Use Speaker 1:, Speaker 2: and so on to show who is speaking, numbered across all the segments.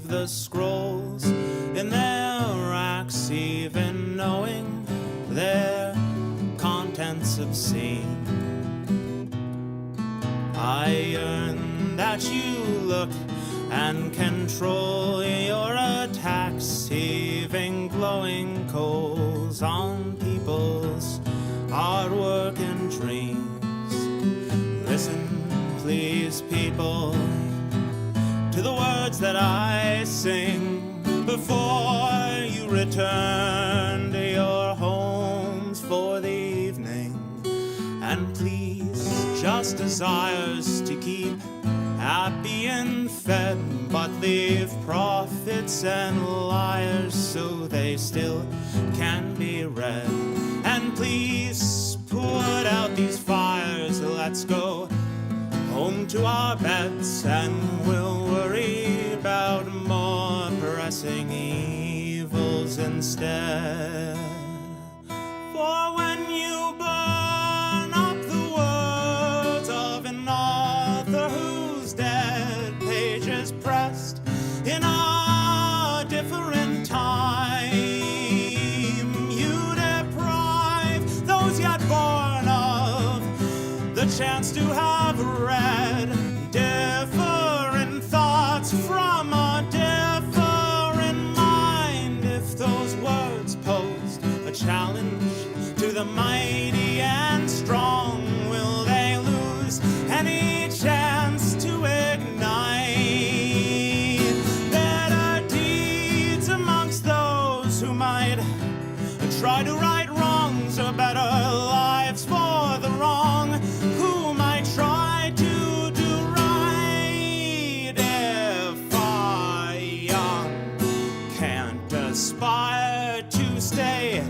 Speaker 1: leave the scrolls in their racks, even knowing their contents obscene. I yearn that you look and control your attacks, heaving glowing coals on people's hard work and dreams. Listen, please, people, to the words that I sing before you return to your homes for the evening. And please, just desires to keep happy and fed, but leave prophets and liars so they still can be read. And please put out these fires, let's go home to our beds, and we'll worry about more pressing evils instead. For when you burn up the words of an author whose dead pages pressed in a different time, you deprive those yet born of the chance to have read different thoughts from a different mind. If those words posed a challenge to the mighty and strong, will they lose any chance to ignite better deeds amongst those who might try to right wrongs, or better lives for the wrong, who might try to do right? If a young can't aspire to stay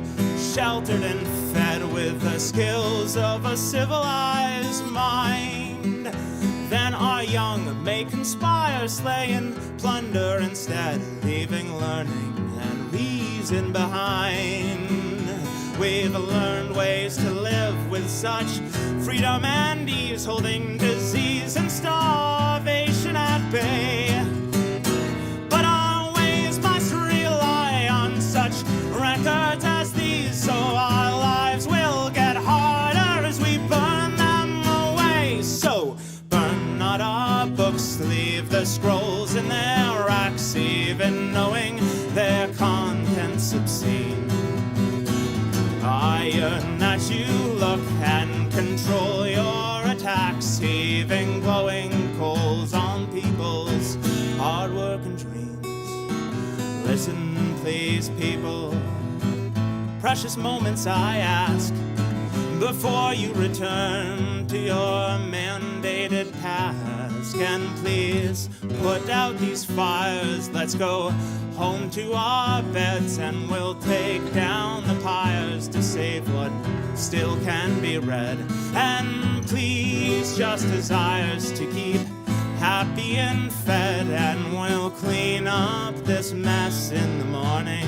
Speaker 1: sheltered and fed with the skills of a civilized mind, then our young may conspire, slay and plunder instead, leaving learning and reason behind. We've learned ways to live with such freedom and ease, holding disease and starvation at bay. But our ways must rely on such records as these, so our lives will get harder as we burn them away. So burn not our books, leave the scrolls in their racks, even knowing their contents obscene. I yearn that you look and control your attacks, heaving glowing coals on people's hard work and dreams. Listen, please, people, precious moments I ask, before you return to your mandated task. And please put out these fires, let's go home to our beds, and we'll take down the pyres to save what still can be read. And please, just desires to keep happy and fed, and we'll clean up this mess in the morning.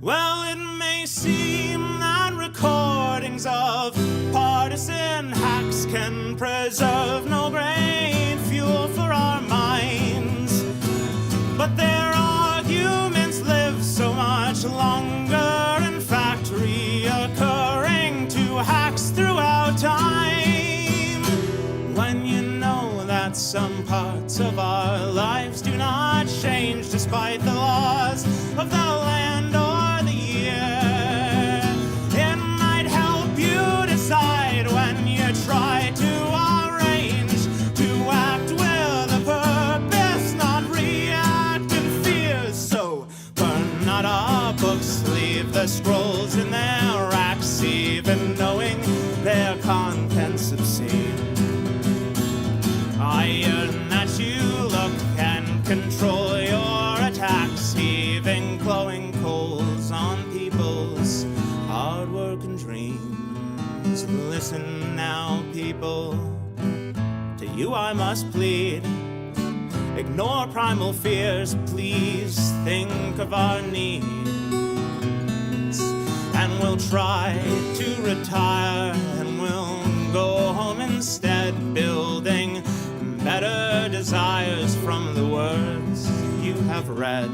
Speaker 1: Well, it may seem that recordings of partisan hacks can preserve no great fuel for our minds, but their arguments live so much longer, in fact, reoccurring to hacks throughout time. When you know that some parts of our lives do not change despite the laws of the land or the year, it might help you decide when you try to arrange to act with a purpose, not react in fear. So burn not our books, leave the scrolls in their racks, even knowing their contents obscene. I yearn that you look and control your attacks, heaving glowing coals on people's hard work and dreams. Listen now, people, to you I must plead. Ignore primal fears, please think of our needs, and we'll try to retire, and we'll go home instead, building better desires from the words you have read.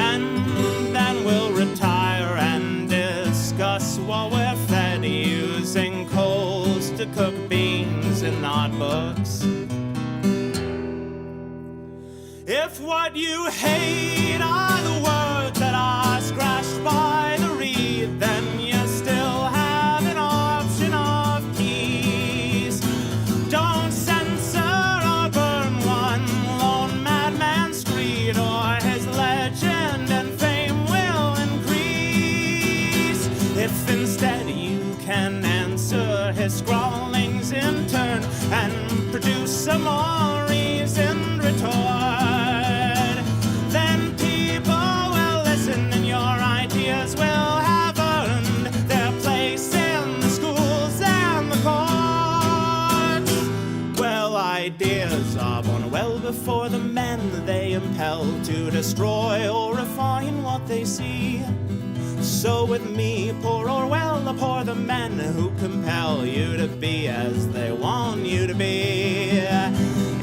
Speaker 1: And then we'll retire and discuss while we're fed, using coals to cook beans in notebooks. If what you hate are the words that are scratched by the reed, then you still have an option of peace. Don't censor or burn one lone madman's creed, or his legend and fame will increase. If instead you can answer his scrawlings in turn and produce some more reasoned retort, then people will listen and your ideas will have earned their place in the schools and the courts. Well, ideas are born well before the men they impel to destroy or refine what they see. So with me, poor Orwell, abhor the men who compel you to be as they want you to be.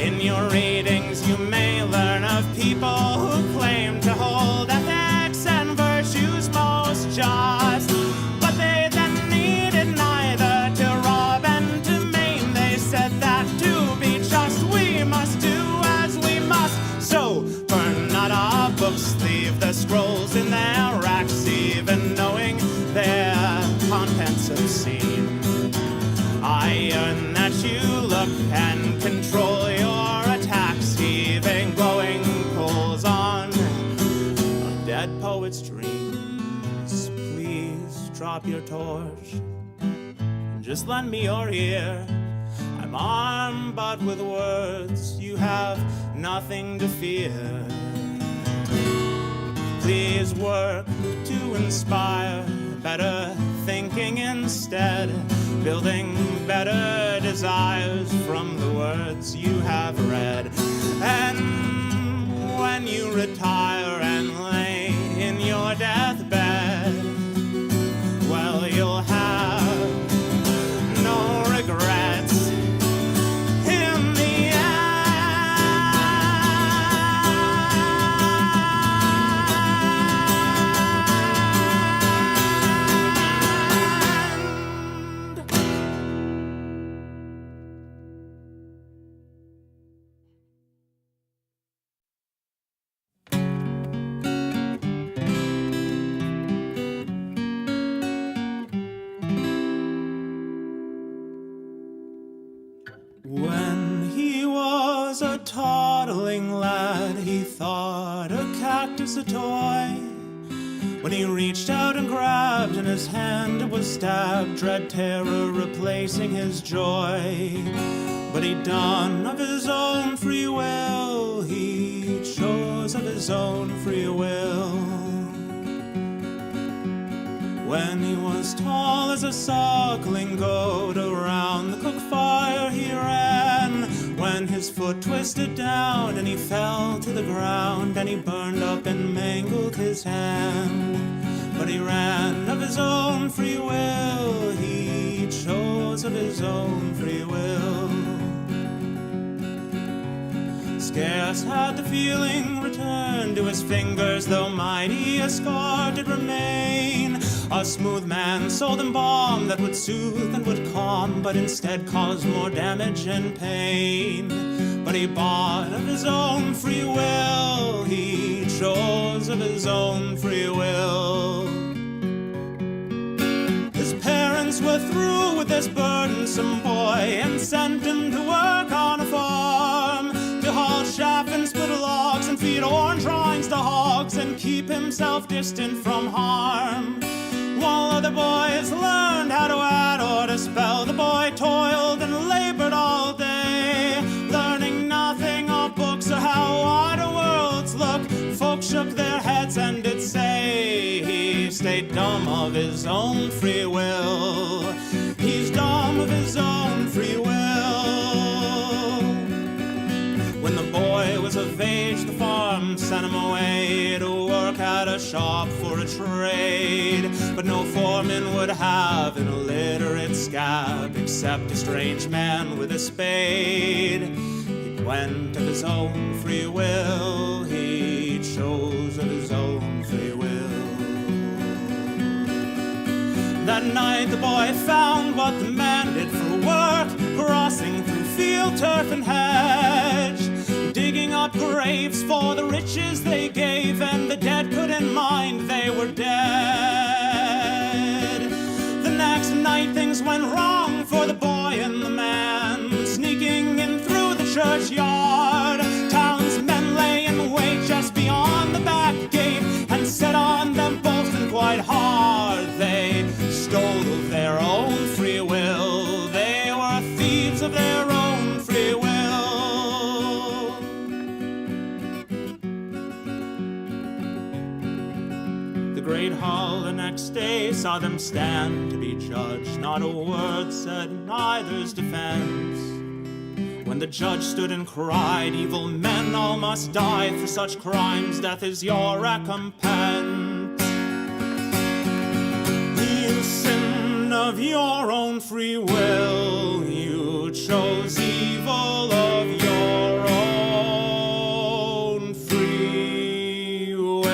Speaker 1: In your readings you may learn of people who claim to hold ethics and virtues most just, but they then needed neither to rob and to maim. They said that to be just we must do as we must. So burn not our books, leave the scrolls in their racks, even knowing their contents obscene. I yearn that you look and control your attacks, heaving glowing coals on a dead poet's dreams. Please drop your torch and just lend me your ear. I'm armed but with words, you have nothing to fear. Please work to inspire better thinking instead, building better desires from the words you have read. And when you retire and lay in your deathbed, well, you'll have no regrets in the end. When he was a toddling lad, he thought a cactus a toy. When he reached out and grabbed in his hand, it was stabbed, dread terror replacing his joy. But he'd done of his own free will, he chose of his own free will. When he was tall as a suckling goat, around the cook fire he ran. When his foot twisted down and he fell to the ground, and he burned up and mangled his hand. But he ran of his own free will, he chose of his own free will. Scarce had the feeling returned to his fingers, though mighty a scar did remain. A smooth man sold him balm that would soothe and would calm, but instead caused more damage and pain. But he bought of his own free will, he chose of his own free will. His parents were through with this burdensome boy and sent him to work on a farm, to haul chaff and split logs and feed orange rinds to hogs and keep himself distant from harm. While other boys learned how to add or to spell, the boy toiled and labored all day, learning nothing of books or how wider worlds look. Folks shook their heads and did say he stayed dumb of his own free will. He's dumb of his own free will. When the boy was of age, the farm sent him away to work at a shop for a trade. But no foreman would have an illiterate scab, except a strange man with a spade. He went of his own free will, he chose of his own free will. That night the boy found what the man did for work, crossing through field, turf and hedge, digging up graves for the riches they gave, and the dead couldn't mind they were dead. The next night things went wrong for the boy and the man, sneaking in through the churchyard. Townsmen lay in wait just beyond the back gate and set on them both and quite hard. They stole of their own free will, they were thieves of their own free will. The great hall the next day saw them stand to be judged, not a word said in either's defense. When the judge stood and cried, evil men all must die for such crimes, death is your recompense. You sinned of your own free will, you chose evil of your own free will.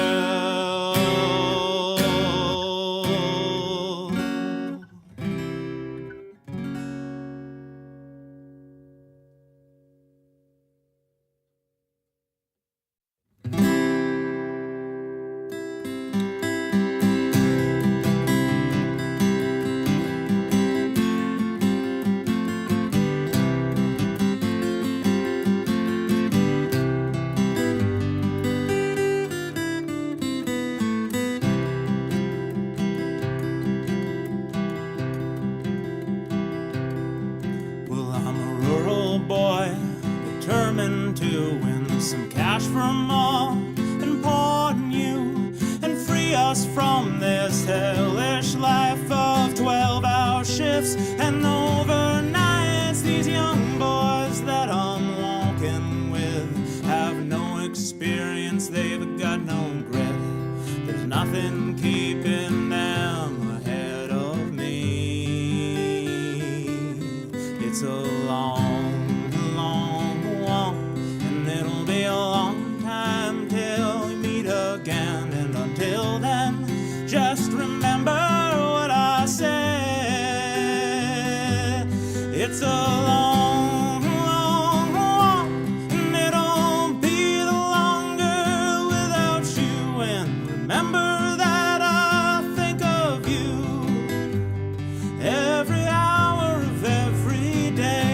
Speaker 1: Determined to win some cash from all and pawn you and free us from this hellish life of 12-hour shifts and overnights. These young boys that I'm walking with have no experience, they've got no grit. There's nothing keeping them ahead of me. It's a long a long time till we meet again, and until then just remember what I said. It's a long, long walk, and it'll be the longer without you, and remember that I think of you every hour of every day.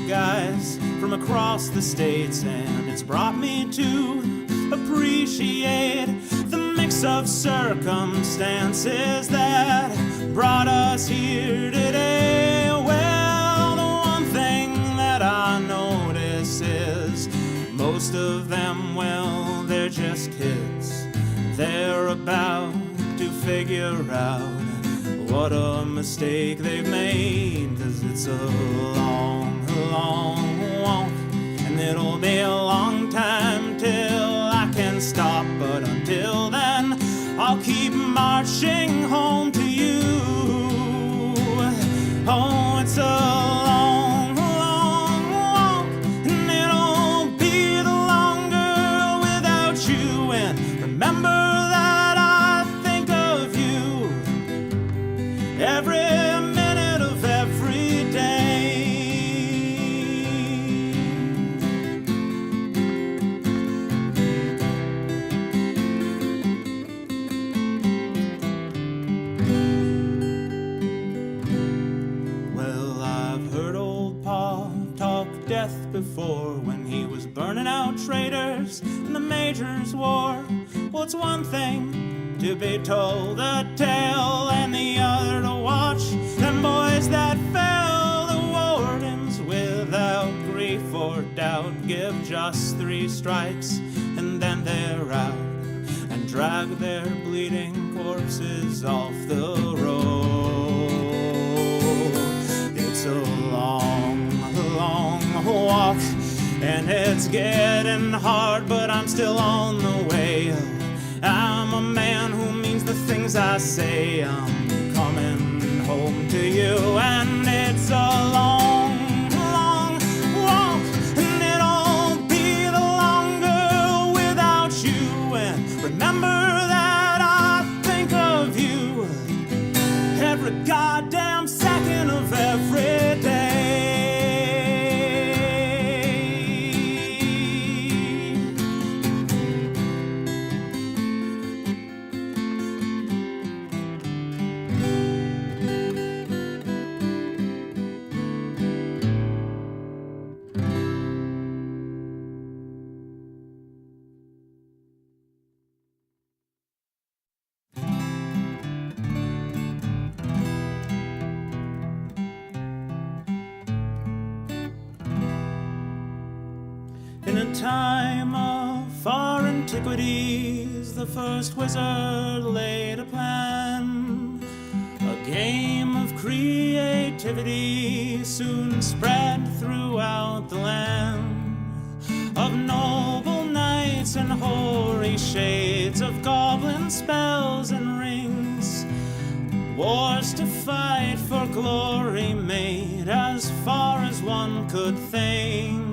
Speaker 1: Guys from across the states, and it's brought me to appreciate the mix of circumstances that brought us here today. Well, the one thing that I notice is most of them, well, they're just kids. They're about to figure out what a mistake they've made, 'cause it's a long walk, and it'll be a long time till I can stop, but until then I'll keep marching home to you. Oh, it's a long walk, and it'll be the longer without you, and remember that I think of you every minute of every day. Well, I've heard old Pa talk death before when he was burning out traitors in the Major's War. Well, it's one thing to be told a tale and the other to watch them boys that fell. The wardens without grief or doubt give just 3 strikes and then they're out and drag their bleeding corpses off the road. walk, and it's getting hard, but I'm still on the way. I'm a man who means the things I say. I'm coming home to you, and it's a long, long walk, and it'll be the longer without you. And remember that I think of you every goddamn second of every day. In a time of far antiquities, the first wizard laid a plan. A game of creativity soon spread throughout the land. Of noble knights and hoary shades, of goblin spells and rings, wars to fight for glory made as far as one could think.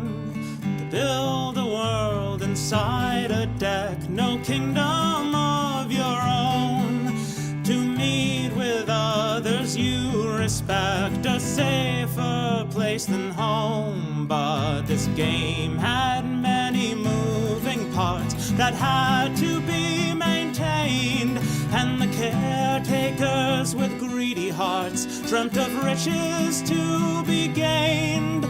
Speaker 1: Build a world inside a deck, no kingdom of your own. To meet with others you respect, a safer place than home. But this game had many moving parts that had to be maintained, and the caretakers with greedy hearts dreamt of riches to be gained.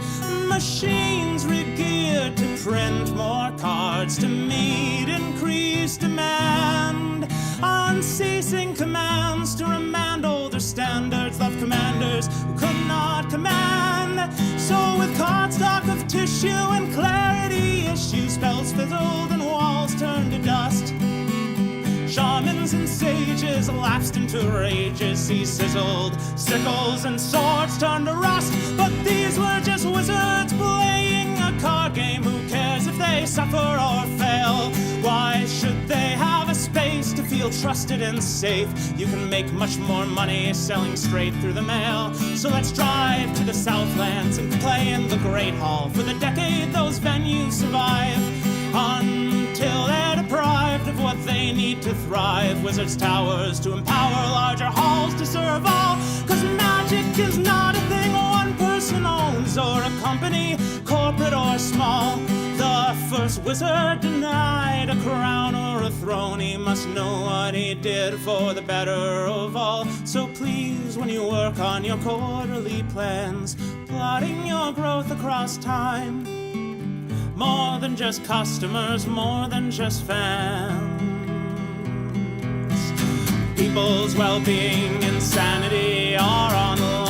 Speaker 1: Machines re-geared to print more cards to meet increased demand. Unceasing commands to remand older standards of commanders who could not command. So with cardstock of tissue and clarity issue, spells fizzled and walls turned to dust. Shamans and sages lapsed into rages, he sizzled, sickles and swords turned to rust. But these were just wizards playing a card game. Who cares if they suffer or fail? Why should they have a space to feel trusted and safe? You can make much more money selling straight through the mail. So let's drive to the Southlands and play in the Great Hall. For the decade those venues survive, until they're deprived of what they need to thrive. Wizards' towers to empower larger halls to serve all. 'Cause magic is not a thing one person owns, or a company, corporate or small. The first wizard denied a crown or a throne. He must know what he did for the better of all. So please, when you work on your quarterly plans, plotting your growth across time, more than just customers, more than just fans. People's well-being and sanity are on the line.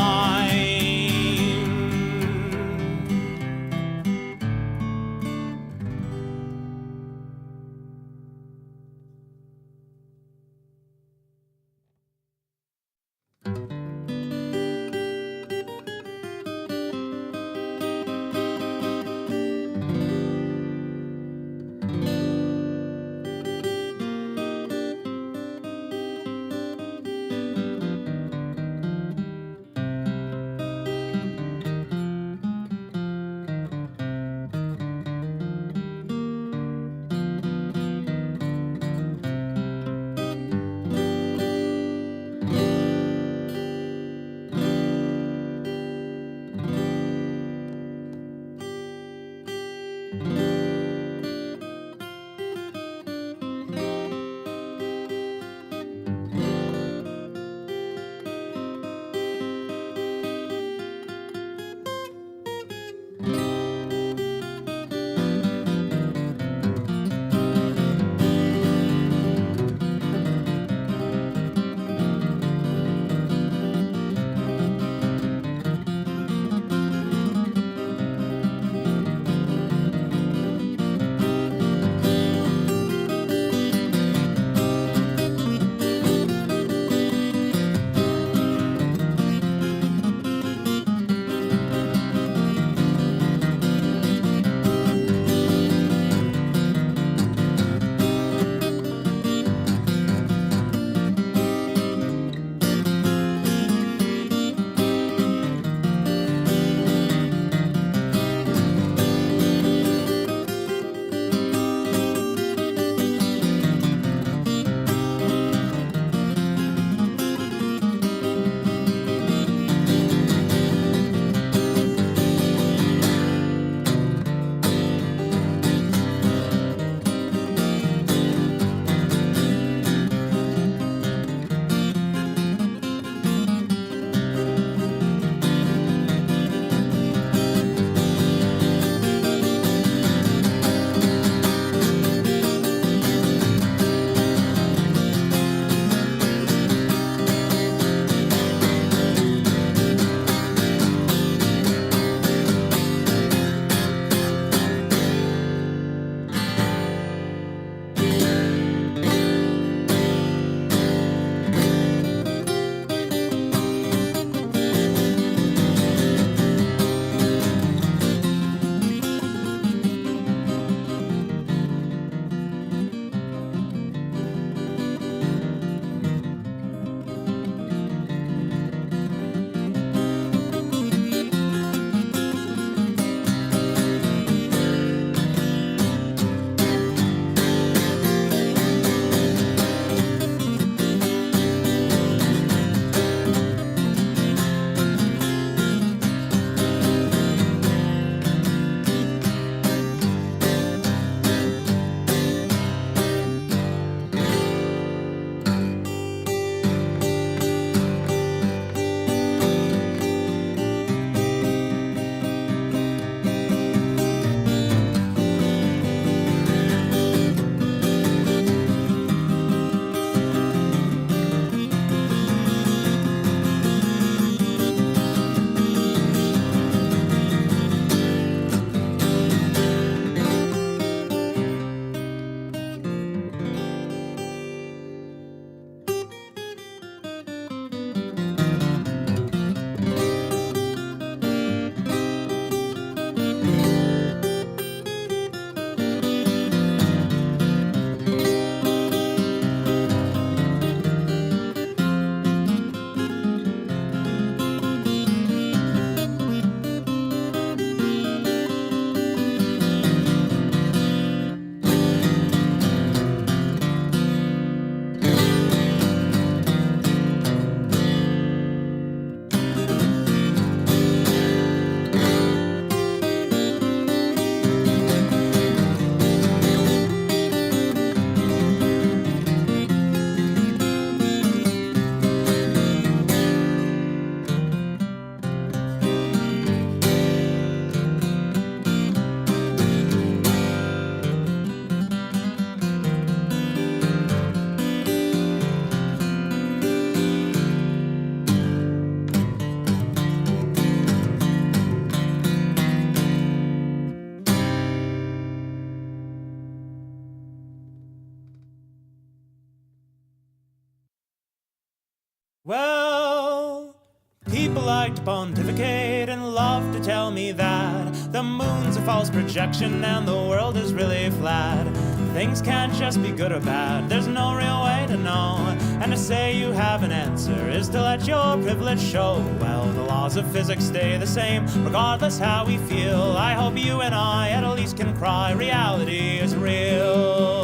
Speaker 1: like to pontificate and love to tell me that the moon's a false projection and the world is really flat. Things can't just be good or bad, there's no real way to know. And to say you have an answer is to let your privilege show. Well, the laws of physics stay the same, regardless how we feel. I hope you and I at least can cry, reality is real.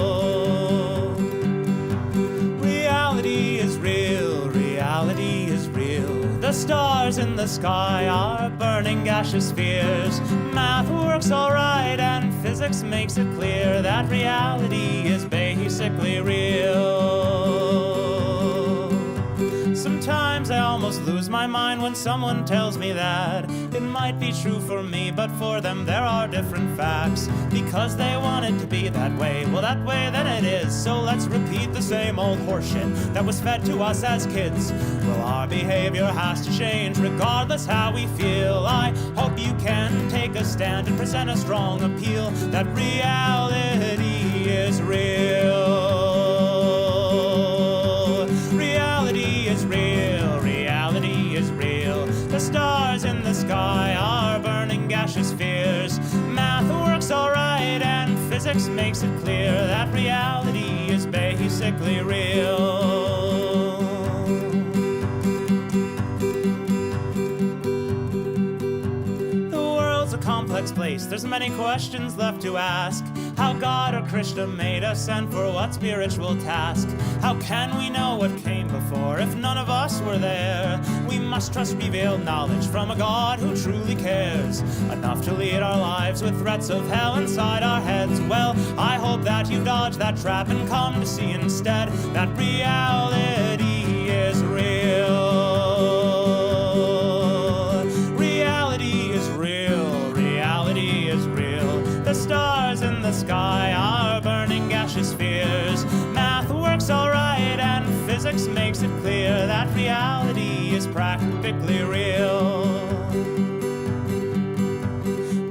Speaker 1: Reality is real, reality is real. The stars in the sky are burning gaseous spheres. Math works alright and physics makes it clear that reality is basically real. Sometimes I almost lose my mind when someone tells me that it might be true for me, but for them there are different facts. Because they want it to be that way, well that way then it is. So let's repeat the same old horseshit that was fed to us as kids. Well, our behavior has to change regardless how we feel. I hope you can take a stand and present a strong appeal that reality is real. Reality is real, reality is real. The stars in the sky are burning gaseous spheres. Math works alright and physics makes it clear that reality is basically real. The world's a complex place, there's many questions left to ask. How God or Krishna made us and for what spiritual task? How can we know what came before if none of us were there? We must trust revealed knowledge from a God who truly cares enough to lead our lives with threats of hell inside our heads. Well, I hope that you dodge that trap and come to see instead that reality is real. Reality is real, reality is real. The stars in the sky are burning gaseous spheres. Math works alright and physics makes it clear that reality is practically real.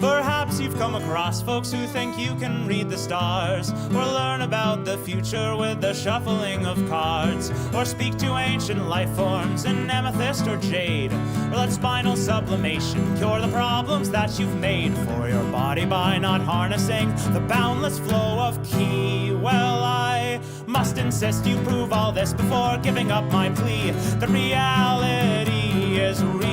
Speaker 1: Perhaps you've come across folks who think you can read the stars, or learn about the future with the shuffling of cards, or speak to ancient life forms in amethyst or jade, or let spinal sublimation cure the problems that you've made for your body by not harnessing the boundless flow of ki. Well, I must insist you prove all this before giving up my plea that reality is real.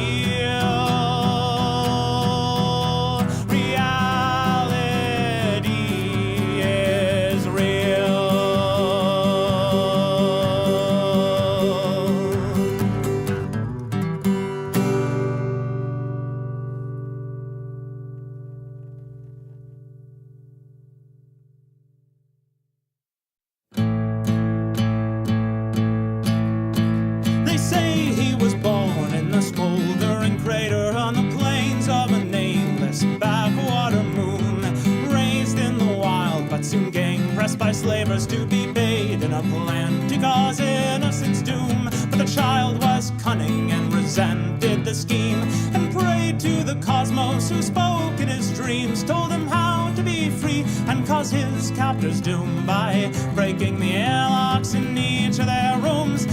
Speaker 1: Smoldering crater on the plains of a nameless backwater moon, raised in the wild but soon gang pressed by slavers to be bathed in a plan to cause innocence doom. But the child was cunning and resented the scheme, and prayed to the cosmos who spoke in his dreams, told him how to be free and cause his captors doom by breaking the airlocks in each of their rooms.